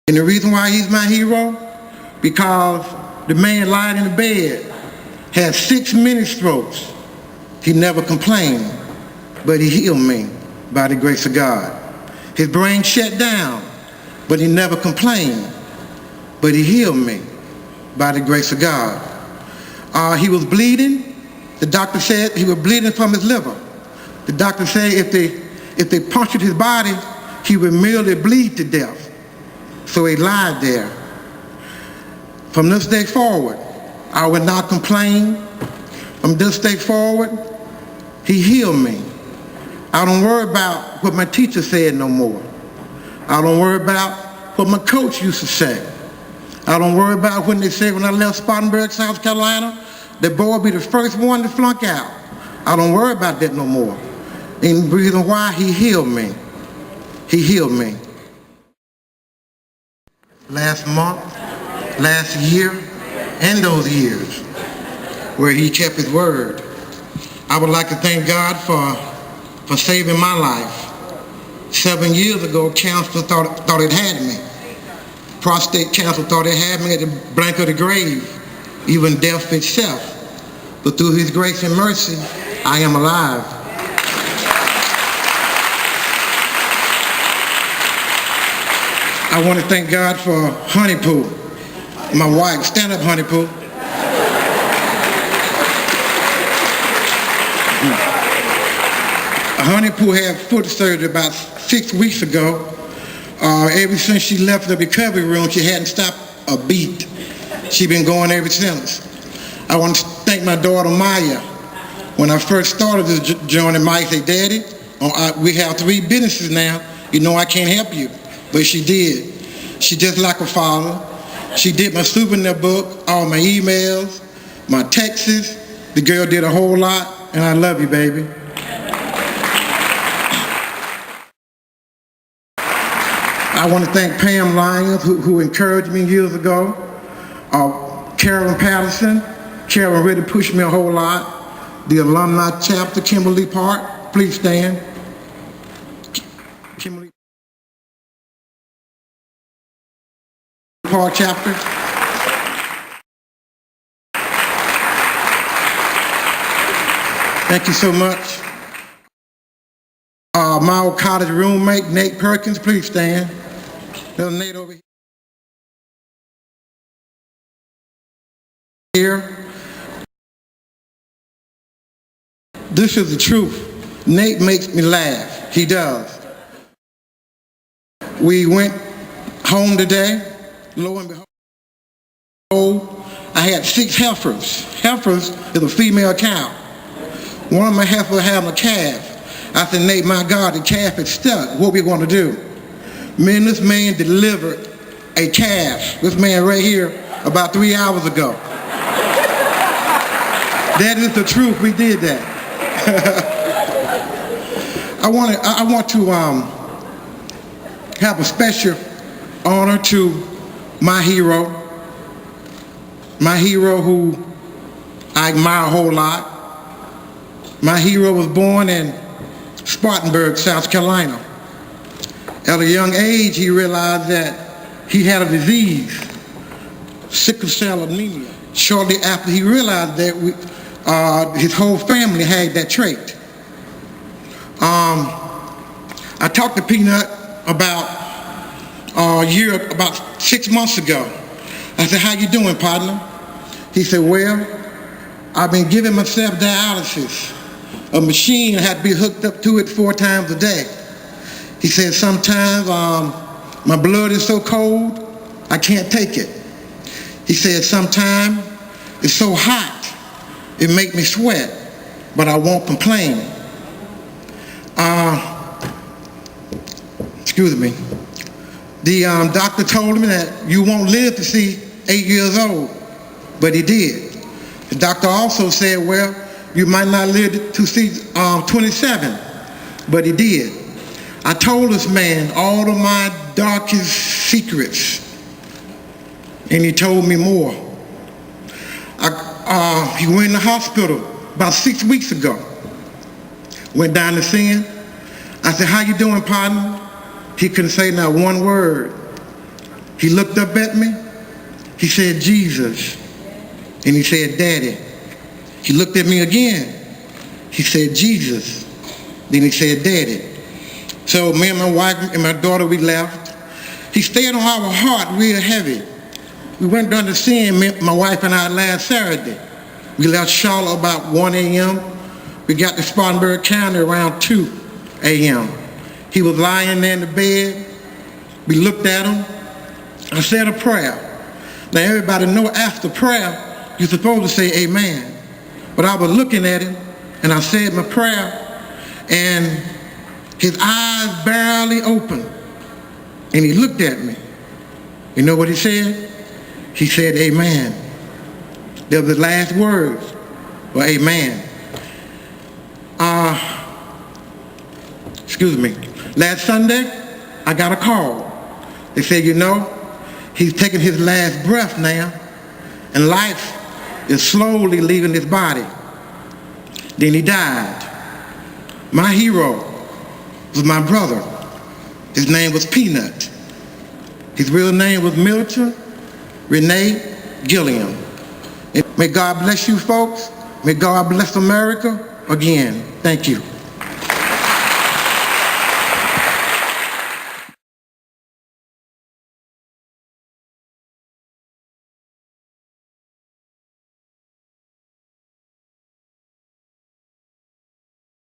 And the reason why he's my hero, because the man lying in the bed had 6 mini strokes. He never complained, but he healed me by the grace of God. His brain shut down, but he never complained, but he healed me by the grace of God. He was bleeding. The doctor said he was bleeding from his liver. The doctor said if they punctured his body, he would merely bleed to death. So he lied there. From this day forward, I will not complain. From this day forward, he healed me. I don't worry about what my teacher said no more. I don't worry about what my coach used to say. I don't worry about when they said when I left Spartanburg, South Carolina, that boy would be the first one to flunk out. I don't worry about that no more. And the reason why, he healed me. He healed me. Last month, last year, and those years where he kept his word. I would like to thank God for saving my life. 7 years ago, cancer thought it had me. Prostate cancer thought it had me at the brink of the grave, even death itself. But through his grace and mercy, I am alive. I want to thank God for Honey Poo, my wife. Stand up, Honey Poo. Honey Poo had foot surgery about 6 weeks ago. Ever since she left the recovery room, she hadn't stopped a beat. She's been going ever since. I want to thank my daughter Maya. When I first started this journey, Maya said, "Daddy, we have 3 businesses now. You know I can't help you." But she did. She just like her father. She did my souvenir book, all my emails, my texts. The girl did a whole lot, and I love you, baby. I want to thank Pam Lyons, who encouraged me years ago. Carolyn Patterson. Carolyn really pushed me a whole lot. The Alumni chapter, Kimberly Park. Please stand. Kimberly Park chapter. Thank you so much. My old college roommate, NATEPERKINS, please stand. There's Nate over here. This is the truth. Nate makes me laugh. He does. We went home today. Lo and behold, I had 6 heifers. Heifers is a female cow. One of my heifers had a calf. I said, "Nate, my God, the calf is stuck. What are we going to do?" Me and this man delivered a calf. This man right here about 3 hours ago. That is the truth. We did that. I want to have a special honor to my hero who I admire a whole lot. My hero was born in Spartanburg, South Carolina. At a young age, he realized that he had a disease, sickle cell anemia. Shortly after he realized that his whole family had that trait. I talked to Peanut about 6 months ago. I said, "How you doing, partner?" He said, "Well, I've been giving myself dialysis. A machine had to be hooked up to it 4 times a day." He said, "Sometimes my blood is so cold, I can't take it." He said, "Sometimes it's so hot, it makes me sweat, but I won't complain." Excuse me. The doctor told me that you won't live to see 8 years old, but he did. The doctor also said, well, you might not live to see 27, but he did. I told this man all of my darkest secrets, and he told me more. He went in the hospital about 6 weeks ago. Went down to see him. I said, "How you doing, partner?" He couldn't say not one word. He looked up at me. He said, Jesus. And he said, Daddy. He looked at me again. He said, Jesus. Then he said, Daddy. So me and my wife and my daughter, we left. He stayed on our heart real heavy. We went down to see him, my wife and I, last Saturday. We left Charlotte about 1 a.m. We got to Spartanburg County around 2 a.m. He was lying there in the bed. We looked at him. I said a prayer. Now everybody know after prayer, you're supposed to say amen. But I was looking at him, and I said my prayer, and his eyes barely opened. And he looked at me. You know what he said? He said, amen. That was the last words. Well, amen. Excuse me. Last Sunday, I got a call. They said, you know, he's taking his last breath now, and life is slowly leaving his body. Then he died. My hero was my brother. His name was Peanut. His real name was Milton Renee Gilliam. And may God bless you folks. May God bless America. Again, thank you.